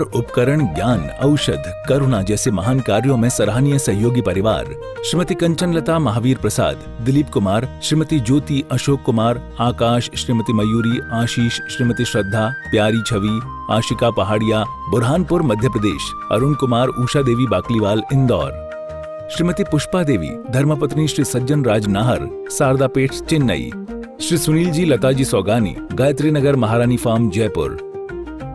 उपकरण, ज्ञान, औषध, करुणा जैसे महान कार्यों में सराहनीय सहयोगी परिवार श्रीमती कंचन लता महावीर प्रसाद, दिलीप कुमार, श्रीमती ज्योति अशोक कुमार, आकाश, श्रीमती मयूरी, आशीष, श्रीमती श्रद्धा, प्यारी छवि, आशिका पहाड़िया, बुरहानपुर मध्य प्रदेश, अरुण कुमार, उषा देवी बाकलीवाल इंदौर, श्रीमती पुष्पा देवी, धर्मपत्नी श्री सज्जन राज नाहर, शारदापेट चेन्नई, श्री सुनील जी लताजी सौगानी, गायत्री नगर महारानी फार्म जयपुर,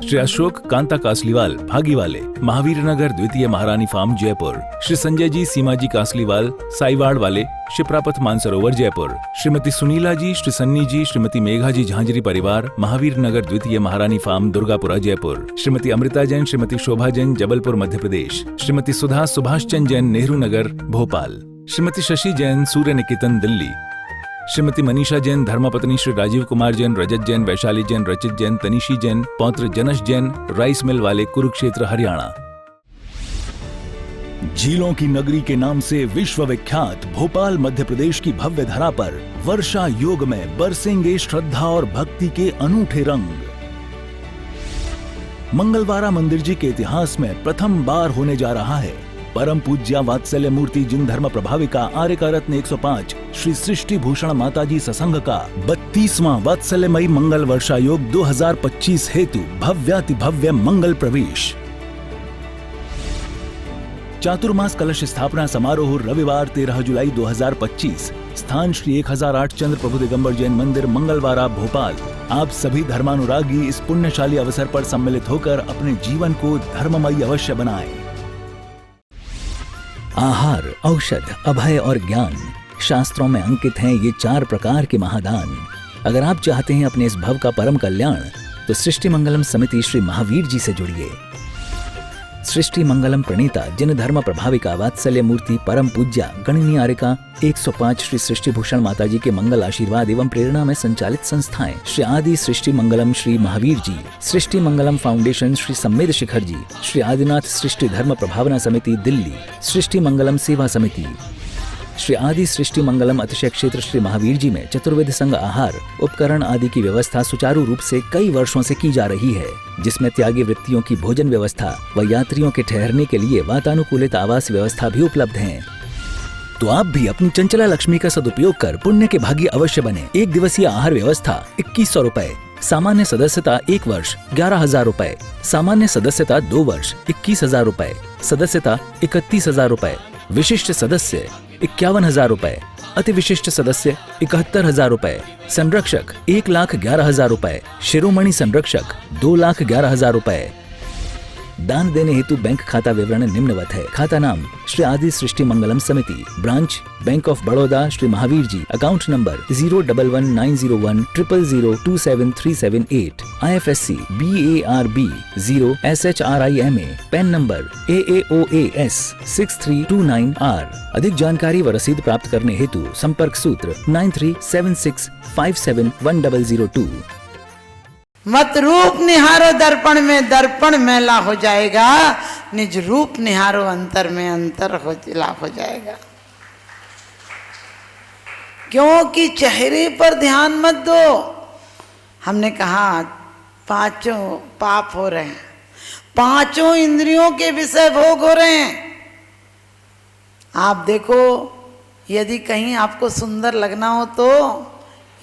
श्री अशोक कांता कासलीवाल भागीवाले, महावीर नगर द्वितीय महारानी फार्म जयपुर, श्री संजय जी सीमा जी कासलीवाल साईवाड़ वाले, शिप्रापथ मानसरोवर जयपुर, श्रीमती सुनीला जी, श्री सन्नी जी, श्रीमती मेघा जी झांझरी परिवार, महावीर नगर द्वितीय महारानी फार्म दुर्गापुरा जयपुर, श्रीमती अमृता जैन, श्रीमती शोभा जैन जबलपुर मध्य प्रदेश, श्रीमती सुधा सुभाष चंद जैन नेहरू नगर भोपाल, श्रीमती शशि जैन सूर्य निकेतन दिल्ली, श्रीमती मनीषा जैन, धर्मपत्नी श्री राजीव कुमार जैन, रजत जैन, वैशाली जैन, रचित जैन, तनिशी जैन, पौत्र जनश जैन, राइस मिल वाले, कुरुक्षेत्र हरियाणा। झीलों की नगरी के नाम से विश्व विख्यात भोपाल मध्य प्रदेश की भव्य धरा पर वर्षा योग में बरसेंगे श्रद्धा और भक्ति के अनूठे रंग। मंगलवारा मंदिर जी के इतिहास में प्रथम बार होने जा रहा है परम पूज्या वात्सल्य मूर्ति जिन धर्म प्रभाविका आर्यका रत्न 105 श्री सृष्टि भूषण माताजी ससंग का 32वां वात्सल्यमयी मंगल वर्षा योग 2025 हेतु भव्याति भव्य मंगल प्रवेश। चातुर्मास कलश स्थापना समारोह रविवार 13 जुलाई 2025, स्थान श्री 1008 चंद्र प्रभु दिगंबर जैन मंदिर, मंगलवारा, भोपाल। आप सभी धर्मानुरागी इस पुण्यशाली अवसर पर सम्मिलित होकर अपने जीवन को धर्ममयी अवश्य बनाएं। आहार, औषध, अभय और ज्ञान शास्त्रों में अंकित हैं ये 4 प्रकार के महादान। अगर आप चाहते हैं अपने इस भव का परम कल्याण तो सृष्टि मंगलम समिति श्री महावीर जी से जुड़िए। सृष्टि मंगलम प्रणीता जिन धर्म प्रभाविका वात्सल्य मूर्ति परम पूज्या गणनीय आर्यका 105 श्री सृष्टि भूषण माताजी के मंगल आशीर्वाद एवं प्रेरणा में संचालित संस्थाएं श्री आदि सृष्टि मंगलम श्री महावीर जी, सृष्टि मंगलम फाउंडेशन श्री सम्मेद शिखर जी, श्री आदिनाथ सृष्टि धर्म प्रभावना समिति दिल्ली, सृष्टि मंगलम सेवा समिति, श्री आदि सृष्टि मंगलम अतिशय क्षेत्र श्री महावीर जी में चतुर्वेद संघ आहार उपकरण आदि की व्यवस्था सुचारू रूप से कई वर्षों से की जा रही है, जिसमें त्यागी वृत्तियों की भोजन व्यवस्था व यात्रियों के ठहरने के लिए वातानुकूलित आवास व्यवस्था भी उपलब्ध है। तो आप भी अपनी चंचला लक्ष्मी का सदुपयोग कर पुण्य के भागी अवश्य बने। 1 दिवसीय आहार व्यवस्था 2100 रुपए, सामान्य सदस्यता 1 वर्ष 11,000 रुपए, सामान्य सदस्यता 2 वर्ष 21,000 रुपए, सदस्यता 31,000 रुपए, विशिष्ट सदस्य 51,000 रुपए, अति विशिष्ट सदस्य 71,000 रुपए, संरक्षक 1,11,000 रुपए, शिरोमणि संरक्षक 2,11,000 रुपए। दान देने हेतु बैंक खाता विवरण निम्नवत है। खाता नाम श्री आदि Srishti Mangalam Samiti, branch bank of Baroda Shri Mahavir ji, account number 0119010027378, IFSC BARB 0 SHRIMA, PAN number AAOAS 6329R। अधिक जानकारी व रसीद प्राप्त करने हेतु संपर्क सूत्र 9376571002। मत रूप निहारो दर्पण में, दर्पण मैला हो जाएगा, निज रूप निहारो अंतर में, अंतर होला हो जाएगा। क्योंकि चेहरे पर ध्यान मत दो। हमने कहा 5 पाप हो रहे हैं, 5 इंद्रियों के विषय भोग हो रहे हैं। आप देखो, यदि कहीं आपको सुंदर लगना हो तो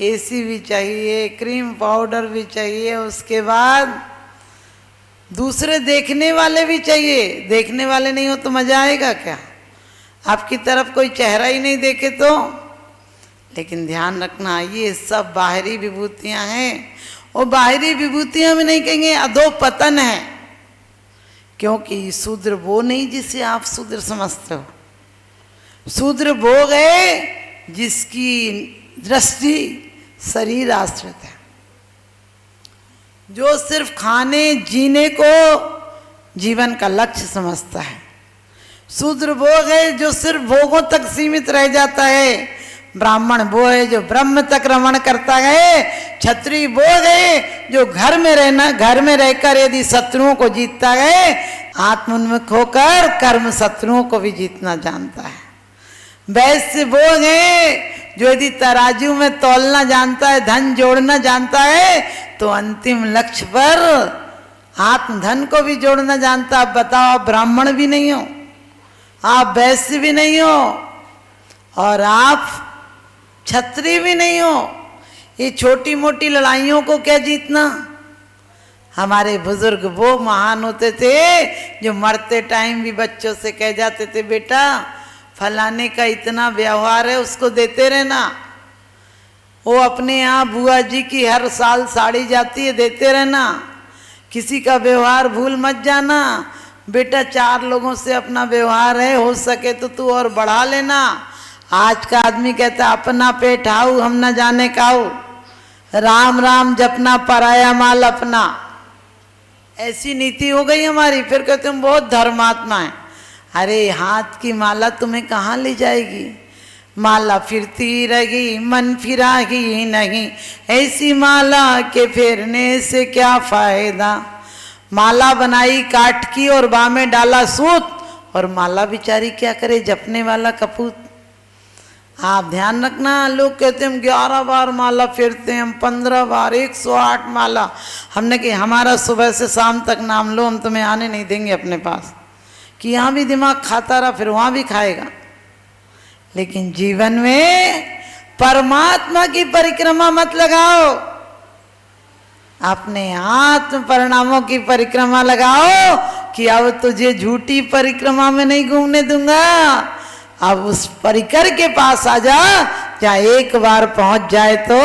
एसी भी चाहिए, क्रीम पाउडर भी चाहिए, उसके बाद दूसरे देखने वाले भी चाहिए। देखने वाले नहीं हो तो मजा आएगा क्या? आपकी तरफ कोई चेहरा ही नहीं देखे तो। लेकिन ध्यान रखना, ये सब बाहरी विभूतियां हैं, और बाहरी विभूतियां में नहीं कहेंगे अधोपतन है, क्योंकि शूद्र वो नहीं जिसे आप शूद्र समझते हो। शूद्र वो गए जिसकी दृष्टि शरीर आश्रित है, जो सिर्फ खाने जीने को जीवन का लक्ष्य समझता है। शूद्र वो है जो सिर्फ भोगों तक सीमित रह जाता है। ब्राह्मण वो है जो ब्रह्म तक रमण करता है। क्षत्रिय वो है जो घर में रहकर यदि शत्रुओं को जीतता है, आत्मोन्मुख होकर कर्म शत्रुओं को भी जीतना जानता है। वैश्य वो है जो यदि तराजू में तौलना जानता है, धन जोड़ना जानता है, तो अंतिम लक्ष्य पर आत्मधन को भी जोड़ना जानता। अब बताओ, आप ब्राह्मण भी नहीं हो, आप वैश्य भी नहीं हो, और आप क्षत्रिय भी नहीं हो। ये छोटी मोटी लड़ाइयों को क्या जीतना। हमारे बुजुर्ग वो महान होते थे जो मरते टाइम भी बच्चों से कह जाते थे, बेटा फलाने का इतना व्यवहार है, उसको देते रहना। वो अपने यहाँ बुआ जी की हर साल साड़ी जाती है, देते रहना। किसी का व्यवहार भूल मत जाना। बेटा 4 लोगों से अपना व्यवहार है, हो सके तो तू और बढ़ा लेना। आज का आदमी कहता अपना पेट हाउ हम न जाने काऊ, राम राम जपना पराया माल अपना। ऐसी नीति हो गई हमारी। फिर कहते हम बहुत धर्मात्मा हैं। अरे हाथ की माला तुम्हें कहाँ ले जाएगी। माला फिरती रही मन फिरा ही नहीं, ऐसी माला के फेरने से क्या फायदा। माला बनाई काठ की और बाह में डाला सूत, और माला बिचारी क्या करे, जपने वाला कपूत। आप ध्यान रखना, लोग कहते हैं हम 11 बार माला फेरते हैं, हम 15 बार, 108 माला। हमने कहा हमारा सुबह से शाम तक नाम लो, हम तुम्हें आने नहीं देंगे अपने पास, कि यहाँ भी दिमाग खाता रहा फिर वहाँ भी खाएगा। लेकिन जीवन में परमात्मा की परिक्रमा मत लगाओ, अपने आत्म परिणामों की परिक्रमा लगाओ कि अब तुझे झूठी परिक्रमा में नहीं घूमने दूंगा। अब उस परिकर के पास आ जा, जहाँ एक बार पहुंच जाए तो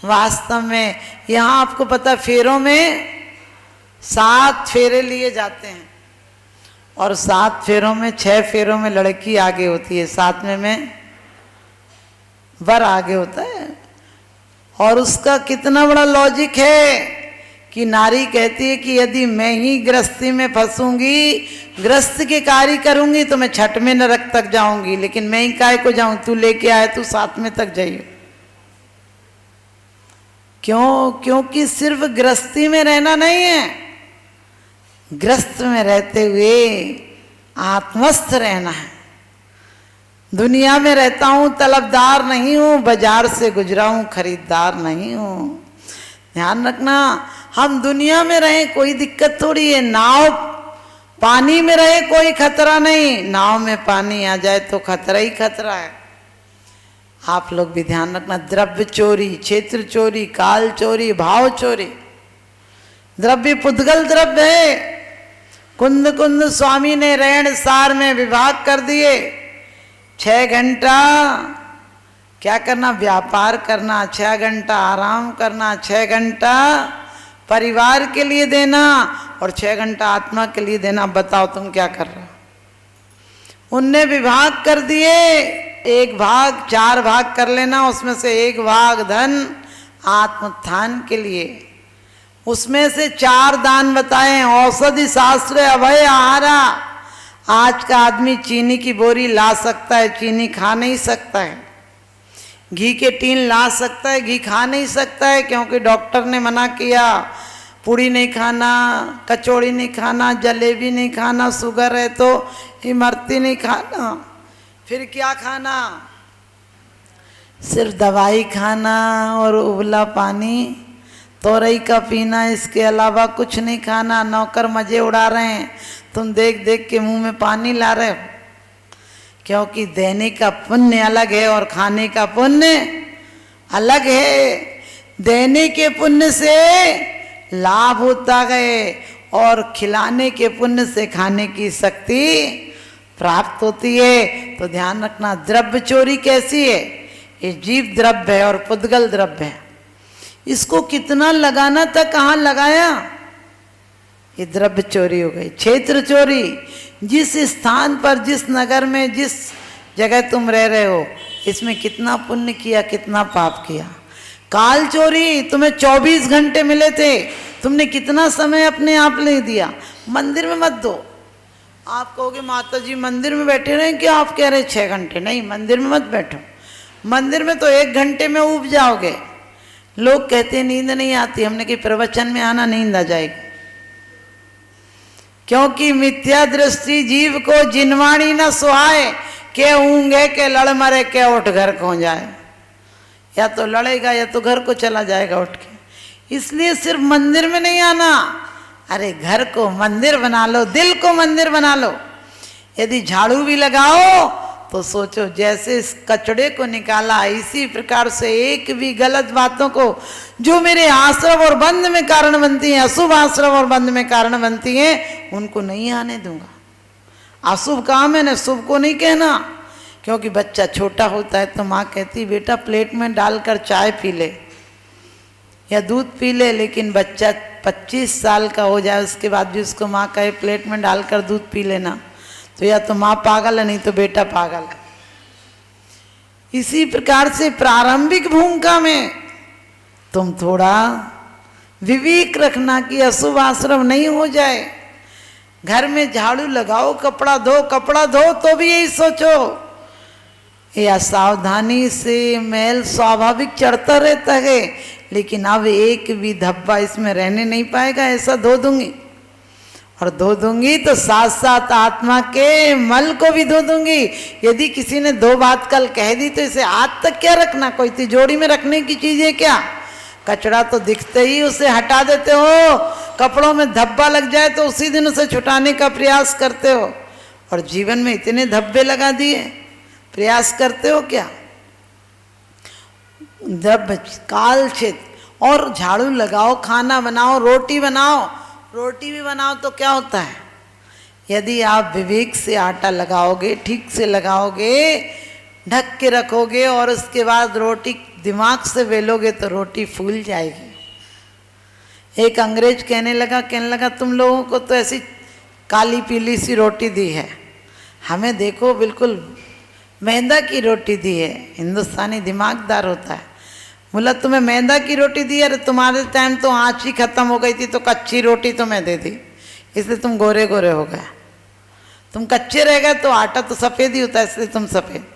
वास्तव में। यहाँ आपको पता फेरों में 7 फेरे लिए जाते हैं, और 7 फेरों में 6 फेरों में लड़की आगे होती है, 7वें में वर आगे होता है। और उसका कितना बड़ा लॉजिक है कि नारी कहती है कि यदि मैं ही गृहस्थी में फंसूंगी, गृहस्थ के कार्य करूंगी तो मैं 6वें नरक तक जाऊंगी, लेकिन मैं ही काय को जाऊं, तू लेके आए तू 7वें तक जाइए। क्यों? क्योंकि सिर्फ गृहस्थी में रहना नहीं है, गृहस्थ में रहते हुए आत्मस्थ रहना है। दुनिया में रहता हूं, तलबदार नहीं हूं, बाजार से गुजरा हूं, खरीदार नहीं हूं। ध्यान रखना, हम दुनिया में रहें कोई दिक्कत थोड़ी है। नाव पानी में रहे कोई खतरा नहीं, नाव में पानी आ जाए तो खतरा ही खतरा है। आप लोग भी ध्यान रखना, द्रव्य चोरी, क्षेत्र चोरी, काल चोरी, भाव चोरी। द्रव्य पुद्गल द्रव्य है। कुंद कुंद स्वामी ने रैण सार में विभाग कर दिए। 6 घंटा क्या करना, व्यापार करना, 6 घंटा आराम करना, 6 घंटा परिवार के लिए देना, और 6 घंटा आत्मा के लिए देना। बताओ तुम क्या कर रहे हो। उनने विभाग कर दिए, 1 भाग 4 भाग कर लेना, उसमें से 1 भाग धन आत्मोत्थान के लिए, उसमें से 4 दान बताएं। औषधि शास्त्र, अभय आहारा। आज का आदमी चीनी की बोरी ला सकता है, चीनी खा नहीं सकता है। घी के टीन ला सकता है, घी खा नहीं सकता है, क्योंकि डॉक्टर ने मना किया। पूड़ी नहीं खाना, कचौड़ी नहीं खाना, जलेबी नहीं खाना, शुगर है तो इमरती नहीं खाना। फिर क्या खाना? सिर्फ दवाई खाना और उबला पानी, तोरई का पीना, इसके अलावा कुछ नहीं खाना। नौकर मजे उड़ा रहे हैं, तुम देख देख के मुंह में पानी ला रहे हो, क्योंकि देने का पुण्य अलग है और खाने का पुण्य अलग है। देने के पुण्य से लाभ होता गए और खिलाने के पुण्य से खाने की शक्ति प्राप्त होती है। तो ध्यान रखना, द्रव्य चोरी कैसी है? ये जीव द्रव्य है और पुद्गल द्रव्य है। इसको कितना लगाना था, कहाँ लगाया, ये द्रव्य चोरी हो गई। क्षेत्र चोरी, जिस स्थान पर, जिस नगर में, जिस जगह तुम रह रहे हो, इसमें कितना पुण्य किया, कितना पाप किया। काल चोरी, तुम्हें 24 घंटे मिले थे, तुमने कितना समय अपने आप ले दिया। मंदिर में मत दो। आप कहोगे माता जी मंदिर में बैठे रहें, क्या आप कह रहे 6 घंटे? नहीं, मंदिर में मत बैठो। मंदिर में तो 1 घंटे में उब जाओगे। लोग कहते हैं नींद नहीं आती, हमने कहा प्रवचन में आना, नींद आ जाएगी। क्योंकि मिथ्या दृष्टि जीव को जिनवाणी न सुहाए, के ऊँगे के लड़ मरे, के उठ घर खो जाए। या तो लड़ेगा या तो घर को चला जाएगा उठ के। इसलिए सिर्फ मंदिर में नहीं आना, अरे घर को मंदिर बना लो, दिल को मंदिर बना लो। यदि झाड़ू भी लगाओ तो सोचो जैसे इस कचड़े को निकाला, इसी प्रकार से एक भी गलत बातों को जो मेरे आश्रव और बंध में कारण बनती हैं, अशुभ आश्रव और बंध में कारण बनती हैं, उनको नहीं आने दूंगा। अशुभ काम है ना, शुभ को नहीं कहना। क्योंकि बच्चा छोटा होता है तो माँ कहती बेटा प्लेट में डालकर चाय पी ले या दूध पी ले, लेकिन बच्चा 25 साल का हो जाए उसके बाद भी उसको माँ कहे प्लेट में डालकर दूध पी लेना, तो या तो माँ पागल है नहीं तो बेटा पागल है। इसी प्रकार से प्रारंभिक भूमिका में तुम थोड़ा विवेक रखना कि अशुभ आश्रम नहीं हो जाए। घर में झाड़ू लगाओ, कपड़ा धो तो भी यही सोचो या सावधानी से मैल स्वाभाविक चढ़ता रहता है, लेकिन अब एक भी धब्बा इसमें रहने नहीं पाएगा, ऐसा धो दूंगी। और धो दूंगी तो साथ साथ आत्मा के मल को भी धो दूंगी। यदि किसी ने 2 बात कल कह दी तो इसे आज तक क्या रखना, कोई तिजोरी में रखने की चीज है क्या? कचरा तो दिखते ही उसे हटा देते हो, कपड़ों में धब्बा लग जाए तो उसी दिन उसे छुटाने का प्रयास करते हो। और जीवन में इतने धब्बे लगा दिए, प्रयास करते हो क्या? जब काल क्षेत्र और झाड़ू लगाओ, खाना बनाओ, रोटी बनाओ, रोटी भी बनाओ तो क्या होता है? यदि आप विवेक से आटा लगाओगे, ठीक से लगाओगे, ढक के रखोगे और उसके बाद रोटी दिमाग से बेलोगे तो रोटी फूल जाएगी। एक अंग्रेज कहने लगा तुम लोगों को तो ऐसी काली पीली सी रोटी दी है, हमें देखो बिल्कुल मैदा की रोटी दी है। हिंदुस्तानी दिमागदार होता है। बोला तुम्हें मैदा की रोटी दी, अरे तुम्हारे टाइम तो आँच ही खत्म हो गई थी तो कच्ची रोटी तो मैं दे दी, इसलिए तुम गोरे गोरे हो गए। तुम कच्चे रह गए तो आटा तो सफ़ेद ही होता है, इसलिए तुम सफ़ेद।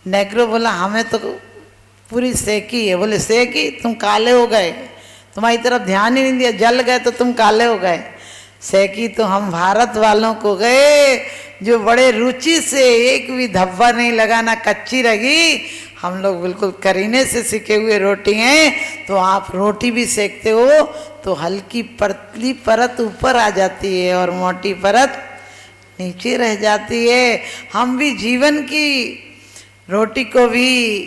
नेग्रो बोला हमें तो पूरी सेकी है। बोले सेकी, तुम काले हो गए, तुम्हारी तरफ ध्यान ही नहीं दिया, जल गए तो तुम काले हो गए। सेकी तो हम भारत वालों को गए जो बड़े रुचि से एक भी धब्बा नहीं लगाना, कच्ची रही। हम लोग बिल्कुल करीने से सीखे हुए रोटी हैं। तो आप रोटी भी सेकते हो तो हल्की पतली परत ऊपर आ जाती है और मोटी परत नीचे रह जाती है। हम भी जीवन की रोटी को भी,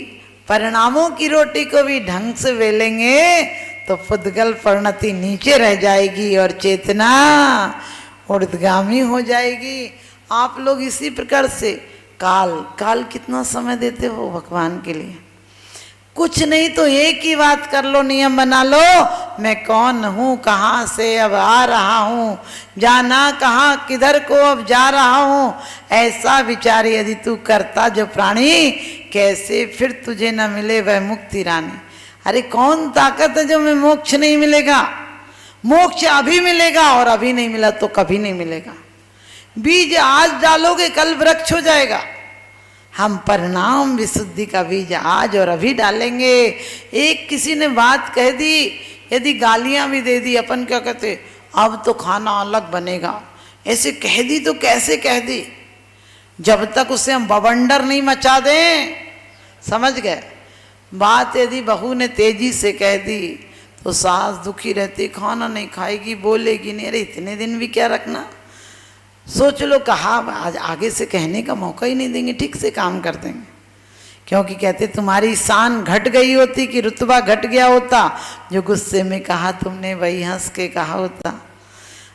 परिणामों की रोटी को भी ढंग से बेलेंगे तो पुद्गल परिणति नीचे रह जाएगी और चेतना ऊर्ध्वगामी हो जाएगी। आप लोग इसी प्रकार से काल कितना समय देते हो भगवान के लिए? कुछ नहीं तो एक ही बात कर लो, नियम बना लो, मैं कौन हूँ, कहाँ से अब आ रहा हूँ, जाना कहाँ, किधर को अब जा रहा हूँ। ऐसा विचार यदि तू करता जो प्राणी, कैसे फिर तुझे न मिले वह मुक्ति रानी। अरे कौन ताकत है जो में मोक्ष नहीं मिलेगा? मोक्ष अभी मिलेगा और अभी नहीं मिला तो कभी नहीं मिलेगा। बीज आज डालोगे कल वृक्ष हो जाएगा। हम परिणाम विशुद्धि का बीज आज और अभी डालेंगे। एक किसी ने बात कह दी, यदि गालियां भी दे दी, अपन क्या कहते, अब तो खाना अलग बनेगा, ऐसे कह दी तो कैसे कह दी? जब तक उसे हम बवंडर नहीं मचा दें, समझ गए बात। यदि बहू ने तेजी से कह दी तो सास दुखी रहती, खाना नहीं खाएगी, बोलेगी नहीं। अरे इतने दिन भी क्या रखना, सोच लो, कहा आज आगे से कहने का मौका ही नहीं देंगे, ठीक से काम कर देंगे। क्योंकि कहते तुम्हारी शान घट गई होती कि रुतबा घट गया होता, जो गुस्से में कहा तुमने वही हंस के कहा होता।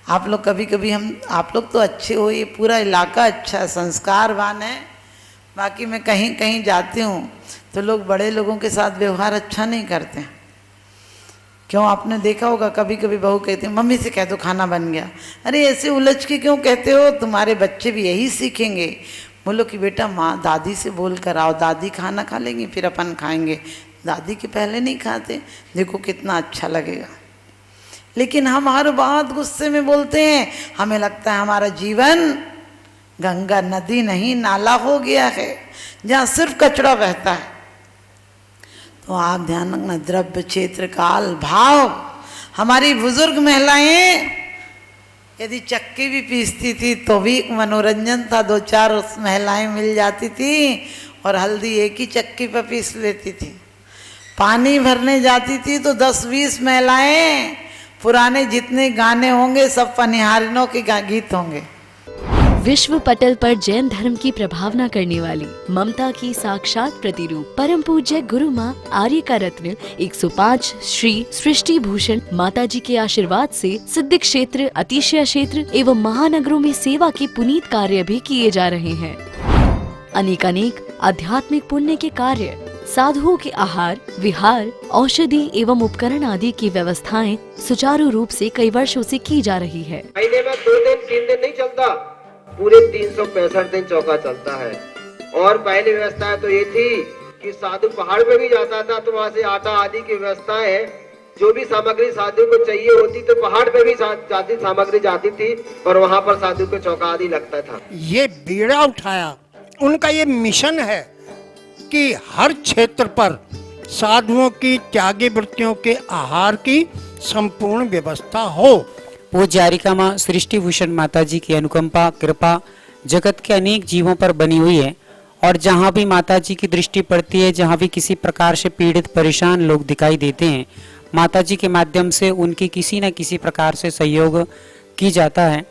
आप लोग कभी कभी आप लोग तो अच्छे हो, ये पूरा इलाका अच्छा है, संस्कारवान है। बाकी मैं कहीं कहीं जाती हूँ तो लोग बड़े लोगों के साथ व्यवहार अच्छा नहीं करते हैं। क्यों, आपने देखा होगा कभी कभी बहू कहती है मम्मी से कह दो खाना बन गया। अरे ऐसे उलझ के क्यों कहते हो? तुम्हारे बच्चे भी यही सीखेंगे। बोलो कि बेटा माँ दादी से बोल कर आओ, दादी खाना खा लेंगी फिर अपन खाएंगे, दादी के पहले नहीं खाते, देखो कितना अच्छा लगेगा। लेकिन हम हर बात गुस्से में बोलते हैं। हमें लगता है हमारा जीवन गंगा नदी नहीं नाला हो गया है जहाँ सिर्फ कचरा बहता है। तो आप ध्यान रखना, द्रव्य क्षेत्र काल भाव। हमारी बुजुर्ग महिलाएं यदि चक्की भी पीसती थी तो भी एक मनोरंजन था, 2-4 महिलाएं मिल जाती थी और हल्दी एक ही चक्की पर पीस लेती थी। पानी भरने जाती थी तो 10-20 महिलाएं पुराने जितने गाने होंगे सब पनिहारिनों के गीत होंगे। विश्व पटल पर जैन धर्म की प्रभावना करने वाली ममता की साक्षात प्रतिरूप परम पूज्य गुरु माँ आर्य का रत्न 105 श्री सृष्टि भूषण माता जी के आशीर्वाद से सिद्ध क्षेत्र, अतिशय क्षेत्र एवं महानगरों में सेवा के पुनीत कार्य भी किए जा रहे हैं। अनेक आध्यात्मिक पुण्य के कार्य, साधुओं के आहार, विहार, औषधि एवं उपकरण आदि की व्यवस्थाएं सुचारू रूप से कई वर्षों से की जा रही है। महीने में 2 दिन 3 दिन नहीं चलता, पूरे 365 दिन चौका चलता है। और पहली व्यवस्था तो ये थी कि साधु पहाड़ पे भी जाता था तो वहाँ से आटा आदि की व्यवस्था है, जो भी सामग्री साधु को चाहिए होती तो पहाड़ पे भी जाती सामग्री जाती थी और वहाँ पर साधु को चौका आदि लगता था। ये बीड़ा उठाया, उनका ये मिशन है कि हर क्षेत्र पर साधुओं की त्यागी वृत्तियों के आहार की संपूर्ण व्यवस्था हो। पूज्य आर्यिका माँ सृष्टि भूषण माता जी की अनुकंपा कृपा जगत के अनेक जीवों पर बनी हुई है और जहाँ भी माता जी की दृष्टि पड़ती है, जहाँ भी किसी प्रकार से पीड़ित परेशान लोग दिखाई देते हैं, माता जी के माध्यम से उनकी किसी न किसी प्रकार से सहयोग की जाता है।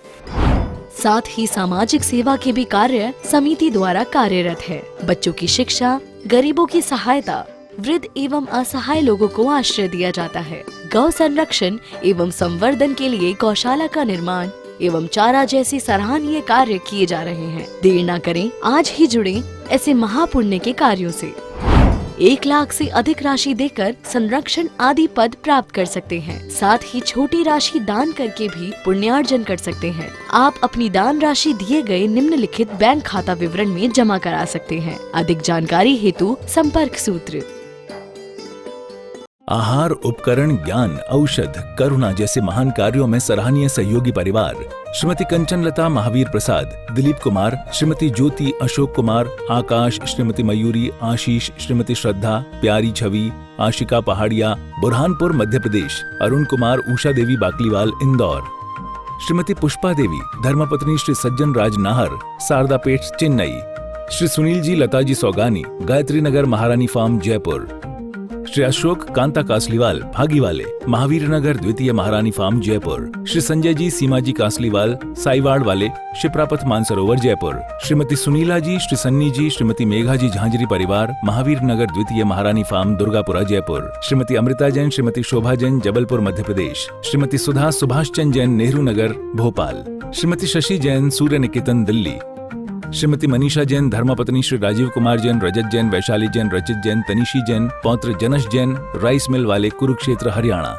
साथ ही सामाजिक सेवा के भी कार्य समिति द्वारा कार्यरत है। बच्चों की शिक्षा, गरीबों की सहायता, वृद्ध एवं असहाय लोगों को आश्रय दिया जाता है। गौ संरक्षण एवं संवर्धन के लिए गौशाला का निर्माण एवं चारा जैसे सराहनीय कार्य किए जा रहे हैं। देर न करें, आज ही जुड़ें ऐसे महापुण्य के कार्यों से। 1 लाख से अधिक राशि देकर संरक्षण आदि पद प्राप्त कर सकते हैं। साथ ही छोटी राशि दान करके भी पुण्यार्जन कर सकते हैं। आप अपनी दान राशि दिए गए निम्नलिखित बैंक खाता विवरण में जमा करा सकते हैं। अधिक जानकारी हेतु संपर्क सूत्र। आहार, उपकरण, ज्ञान, औषध, करुणा जैसे महान कार्यों में सराहनीय सहयोगी परिवार श्रीमती कंचन लता महावीर प्रसाद, दिलीप कुमार, श्रीमती ज्योति अशोक कुमार, आकाश, श्रीमती मयूरी, आशीष, श्रीमती श्रद्धा, प्यारी छवि, आशिका पहाड़िया, बुरहानपुर मध्य प्रदेश, अरुण कुमार, उषा देवी बाकलीवाल इंदौर, श्रीमती पुष्पा देवी, धर्मपत्नी श्री सज्जन राज नाहर, सारदापेट चेन्नई, श्री सुनील जी लताजी सौगानी, गायत्री नगर महारानी फार्म जयपुर, श्री अशोक कांता कासलीवाल भागीवाले, महावीर नगर द्वितीय महारानी फार्म जयपुर, श्री संजय जी सीमा जी कासलीवाल साईवाड़ वाले, शिप्रापथ मानसरोवर जयपुर, श्रीमती सुनीला जी, श्री सन्नी जी, श्रीमती मेघा जी झांझरी परिवार, महावीर नगर द्वितीय महारानी फार्म दुर्गापुरा जयपुर, श्रीमती अमृता जैन, श्रीमती शोभा जैन जबलपुर मध्य प्रदेश, श्रीमती सुधा सुभाष चंद जैन नेहरू नगर भोपाल, श्रीमती शशि जैन सूर्य निकेतन दिल्ली, श्रीमती मनीषा जैन, धर्मपत्नी श्री राजीव कुमार जैन, रजत जैन, वैशाली जैन, रचित जैन, तनिशी जैन, पौत्र जनश जैन, राइस मिल वाले, कुरुक्षेत्र हरियाणा।